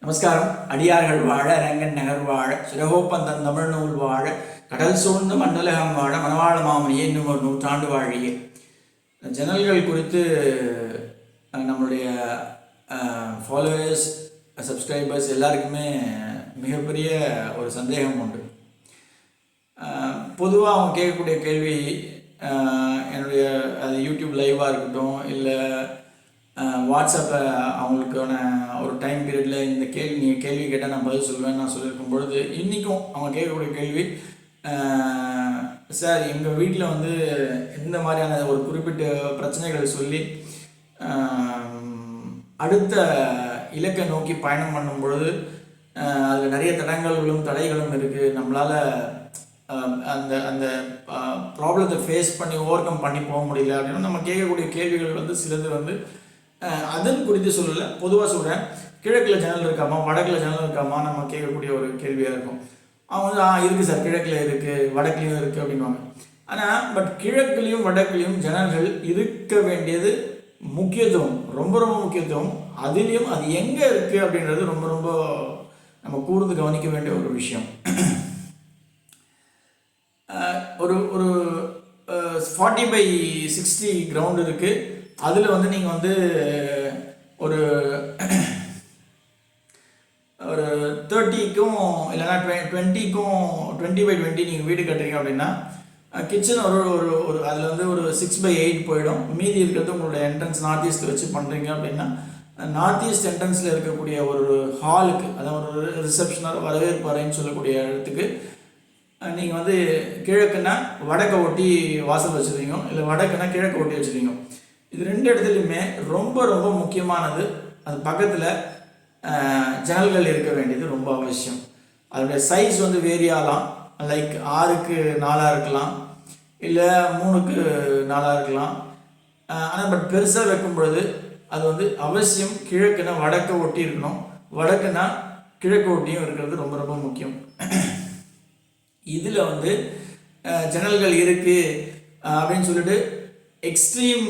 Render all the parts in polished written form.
நமஸ்காரம். அடியார்கள் வாழ, அரங்கன் நகர் வாழ, சிறகோப்பந்தன் தமிழ் நூல் வாழ, கடல் சூழ்ந்து மண்ணுலகம் வாழ, மணவாள மாமணியே இன்னும் ஒரு நூற்றாண்டு வாழியே. ஜன்னல்கள் குறித்து நம்மளுடைய ஃபாலோவர்ஸ், சப்ஸ்கிரைபர்ஸ் எல்லாருக்குமே மிகப்பெரிய ஒரு சந்தேகம் உண்டு. பொதுவாக அவங்க கேட்கக்கூடிய கேள்வி, என்னுடைய அது யூடியூப் லைவாக இருக்கட்டும், இல்லை வாட்ஸ்அப்பில் அவங்களுக்கான ஒரு டைம் பீரியடில் இந்த கேள்வி நீங்கள் கேள்வி கேட்டால் நான் பதில் சொல்லுவேன் நான் சொல்லியிருக்கும் பொழுது, இன்றைக்கும் அவங்க கேட்கக்கூடிய கேள்வி, சார் எங்கள் வீட்டில் வந்து இந்த மாதிரியான ஒரு குறிப்பிட்ட பிரச்சனைகள் சொல்லி அடுத்த இலக்கை நோக்கி பயணம் பண்ணும் பொழுது அதில் நிறைய தடைகளும் இருக்குது. நம்மளால் அந்த அந்த ப்ராப்ளத்தை ஃபேஸ் பண்ணி ஓவர் கம் பண்ணி போக முடியல அப்படின்னு நம்ம கேட்கக்கூடிய கேள்விகள் வந்து சிலது வந்து அதன் குறித்து சொல்லலை, பொதுவாக சொல்கிறேன். கிழக்கில் ஜன்னல் இருக்காமா, வடக்கில் ஜன்னல் இருக்காமா நம்ம கேட்கக்கூடிய ஒரு கேள்வியாக இருக்கும். அவங்க வந்து இருக்குது சார், கிழக்கில் இருக்குது, வடக்குலையும் இருக்குது அப்படின்வாங்க. ஆனால் பட் கிழக்குலேயும் வடக்குலேயும் ஜன்னல்கள் இருக்க வேண்டியது முக்கியத்துவம், ரொம்ப ரொம்ப முக்கியத்துவம். அதுலேயும் அது எங்கே இருக்குது அப்படின்றது ரொம்ப ரொம்ப நம்ம கூர்ந்து கவனிக்க வேண்டிய ஒரு விஷயம். ஒரு ஒரு 40/60 கிரவுண்ட் இருக்குது. அதில் வந்து நீங்கள் வந்து ஒரு 30க்கும் இல்லைன்னா 20க்கும் 20/20 நீங்கள் வீடு கட்டுறீங்க அப்படின்னா கிச்சன் ஒரு அதில் வந்து ஒரு 6/8 போயிடும். மீதி இருக்கிறது உங்களோட என்ட்ரன்ஸ் நார்த் ஈஸ்ட் வச்சு பண்ணுறீங்க அப்படின்னா நார்த் ஈஸ்ட் என்ட்ரன்ஸில் இருக்கக்கூடிய ஒரு ஹாலுக்கு, அதாவது ஒரு ரிசப்ஷனாக வரவேற்பு அறைன்னு சொல்லக்கூடிய இடத்துக்கு நீங்கள் வந்து கிழக்குன்னா வடக்கை ஒட்டி வாசல் வச்சுருவீங்க, இல்லை வடக்குன்னா கிழக்கு ஒட்டி வச்சுருவீங்க. இது ரெண்டு இடத்துலையுமே ரொம்ப ரொம்ப முக்கியமானது. அது பக்கத்தில் ஜன்னல்கள் இருக்க வேண்டியது ரொம்ப அவசியம். அதோடைய சைஸ் வந்து வேரி ஆகலாம், லைக் 6க்கு 4 இருக்கலாம், இல்லை 3க்கு 4 இருக்கலாம். ஆனால் பட் பெருசாக வைக்கும் பொழுது அது வந்து அவசியம் கிழக்குன்னா வடக்கை ஒட்டி இருக்கணும், வடக்குன்னா கிழக்கு ஒட்டியும் இருக்கிறது ரொம்ப ரொம்ப முக்கியம். இதில் வந்து ஜன்னல்கள் இருக்குது அப்படின்னு சொல்லிட்டு எக்ஸ்ட்ரீம்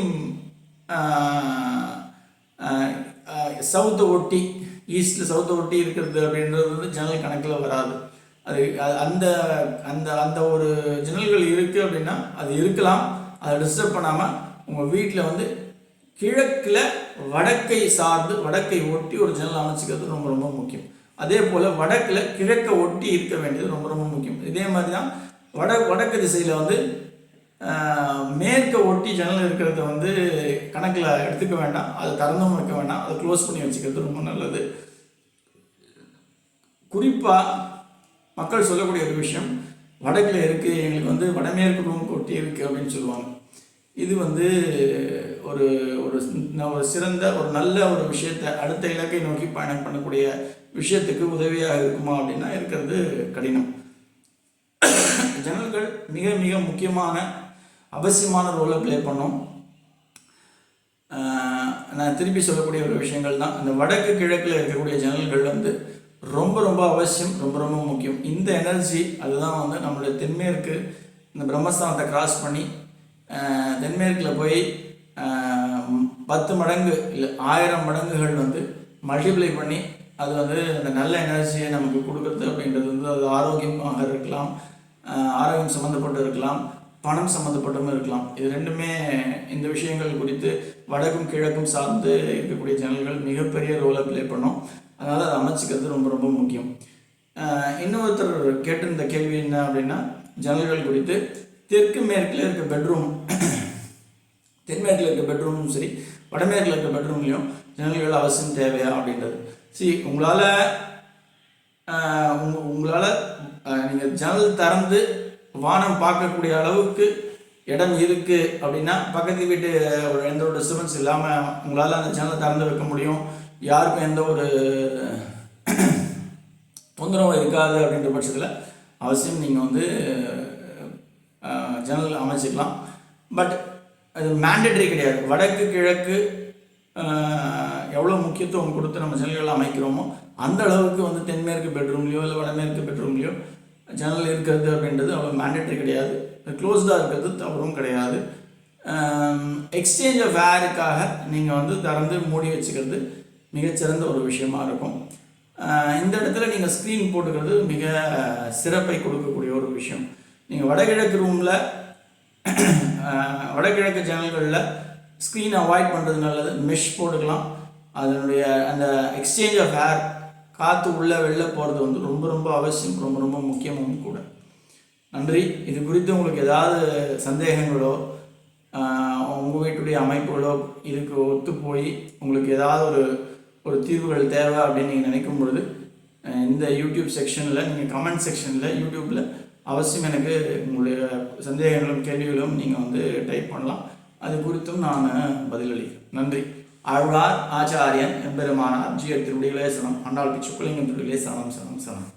சவுத்தை ஒட்டி, ஈஸ்டில் சவுத்தை ஒட்டி இருக்கிறது அப்படின்றது வந்து ஜன்னல் கணக்கில் வராது. அது அந்த அந்த அந்த ஒரு ஜன்னல்கள் இருக்குது அப்படின்னா அது இருக்கலாம். அதை டிஸ்டர்ப் பண்ணாமல் உங்கள் வீட்டில் வந்து கிழக்கில் வடக்கை சார்ந்து வடக்கை ஒட்டி ஒரு ஜன்னல் அமைச்சிக்கிறது ரொம்ப ரொம்ப முக்கியம். அதே போல் வடக்கில் கிழக்கை ஒட்டி இருக்க வேண்டியது ரொம்ப ரொம்ப முக்கியம். இதே மாதிரி தான் வடக்கு திசையில் வந்து மேற்கை ஒட்டி ஜன்னல் இருக்கிறத வந்து கணக்கில் எடுத்துக்க வேண்டாம், அது திறந்தும் வைக்க வேண்டாம், அதை க்ளோஸ் பண்ணி வச்சுக்கிறது ரொம்ப நல்லது. குறிப்பாக மக்கள் சொல்லக்கூடிய ஒரு விஷயம், வடக்கில் இருக்குது, எங்களுக்கு வந்து வடமேற்கு ரூம் ஒட்டி இருக்குது அப்படின்னு சொல்லுவாங்க. இது வந்து ஒரு ஒரு சிறந்த ஒரு நல்ல ஒரு விஷயத்தை, அடுத்த இலக்கை நோக்கி பயணம் பண்ணக்கூடிய விஷயத்துக்கு உதவியாக இருக்குமா அப்படின்னா இருக்கிறது கடினம். ஜன்னல்கள் மிக மிக முக்கியமான அவசியமான ரோலை ப்ளே பண்ணும். நான் திருப்பி சொல்லக்கூடிய ஒரு விஷயங்கள் தான், இந்த வடக்கு கிழக்கில் இருக்கக்கூடிய ஜன்னல்கள் வந்து ரொம்ப ரொம்ப அவசியம், ரொம்ப ரொம்ப முக்கியம். இந்த எனர்ஜி அதுதான் வந்து நம்மளுடைய தென்மேற்கு, இந்த பிரம்மஸ்தானத்தை கிராஸ் பண்ணி தென்மேற்கில் போய் 10 மடங்கு இல்லை 1000 மடங்குகள் வந்து மல்டிப்ளை பண்ணி அது வந்து இந்த நல்ல எனர்ஜியை நமக்கு கொடுக்குறது அப்படின்றது வந்து அது ஆரோக்கியமாக இருக்கலாம், ஆரோக்கியம் சம்மந்தப்பட்டு இருக்கலாம், பணம் சம்மந்தப்பட்டும் இருக்கலாம். இது ரெண்டுமே இந்த விஷயங்கள் குறித்து வடக்கும் கிழக்கும் சார்ந்து இருக்கக்கூடிய ஜன்னல்கள் மிகப்பெரிய ரோலை ப்ளே பண்ணும். அதனால் அதை அமைச்சிக்கிறது ரொம்ப ரொம்ப முக்கியம். இன்னொருத்தர் கேட்டிருந்த கேள்வி என்ன அப்படின்னா, ஜன்னல்கள் குறித்து தெற்கு மேற்கில் இருக்க பெட்ரூம், தென்மேற்கில் இருக்க பெட்ரூமும் சரி வடமேற்கில் இருக்க பெட்ரூம்லேயும் ஜன்னல்கள் அவசியம் தேவையா அப்படின்றது. உங்களால் நீங்கள் ஜன்னல் திறந்து வானம் பார்க்கக்கூடிய அளவுக்கு இடம் இருக்குது அப்படின்னா பக்கத்து வீட்டு எந்த ஒரு டிஸ்டர்பன்ஸ் இல்லாமல் உங்களால் அந்த ஜன்னலை திறந்து வைக்க முடியும், யாருக்கும் எந்த ஒரு தொந்தரவும் இருக்காது அப்படின்ற பட்சத்தில் அவசியம் நீங்கள் வந்து ஜன்னல் அமைச்சிக்கலாம். பட் அது மேண்டேட்டரி கிடையாது. வடக்கு கிழக்கு எவ்வளோ முக்கியத்துவம் கொடுத்து நம்ம ஜன்னல்கள் அமைக்கிறோமோ அந்த அளவுக்கு வந்து தென்மேற்கு பெட்ரூம்லேயோ இல்லை வடமேற்கு பெட்ரூம்லேயோ ஜன்னல் இருக்கிறது அப்படின்றது அவ்வளோ மேண்டேட்டரி கிடையாது. க்ளோஸ்டாக இருக்கிறது தவறும் கிடையாது. எக்ஸ்சேஞ்ச் ஆஃப் ஏருக்காக நீங்கள் வந்து திறந்து மூடி வச்சுக்கிறது மிகச்சிறந்த ஒரு விஷயமா இருக்கும். இந்த இடத்துல நீங்கள் ஸ்க்ரீன் போட்டுக்கிறது மிக சிறப்பை கொடுக்கக்கூடிய ஒரு விஷயம். நீங்கள் வடகிழக்கு ரூமில் வடகிழக்கு ஜன்னல்களில் ஸ்க்ரீன் அவாய்ட் பண்ணுறது நல்லது. மெஷ் போட்டுக்கலாம். அதனுடைய அந்த எக்ஸ்சேஞ்ச் ஆஃப் ஏர், காற்று உள்ளே வெளில போகிறது வந்து ரொம்ப ரொம்ப அவசியம், ரொம்ப ரொம்ப முக்கியமும் கூட. நன்றி. இது குறித்து உங்களுக்கு ஏதாவது சந்தேகங்களோ உங்கள் வீட்டுடைய அமைப்புகளோ இதுக்கு ஒத்து போய் உங்களுக்கு ஏதாவது ஒரு தீர்வுகள் தேவை அப்படின்னு நீங்கள் நினைக்கும் பொழுது இந்த யூடியூப் செக்ஷனில், நீங்கள் கமெண்ட் செக்ஷனில் யூடியூப்பில் அவசியம் எனக்கு உங்களுடைய சந்தேகங்களும் கேள்விகளும் நீங்கள் வந்து டைப் பண்ணலாம். அது குறித்தும் நான் பதிலளிக்கிறேன். நன்றி. ஆழ்வார் ஆச்சாரியன் எம்பெருமானார் ஜீயர் திருவடிகளே சனம். ஆண்டாள் பிச்சுக்குலிங்கம் திருவடிகளே சனம் சனம் சனம்.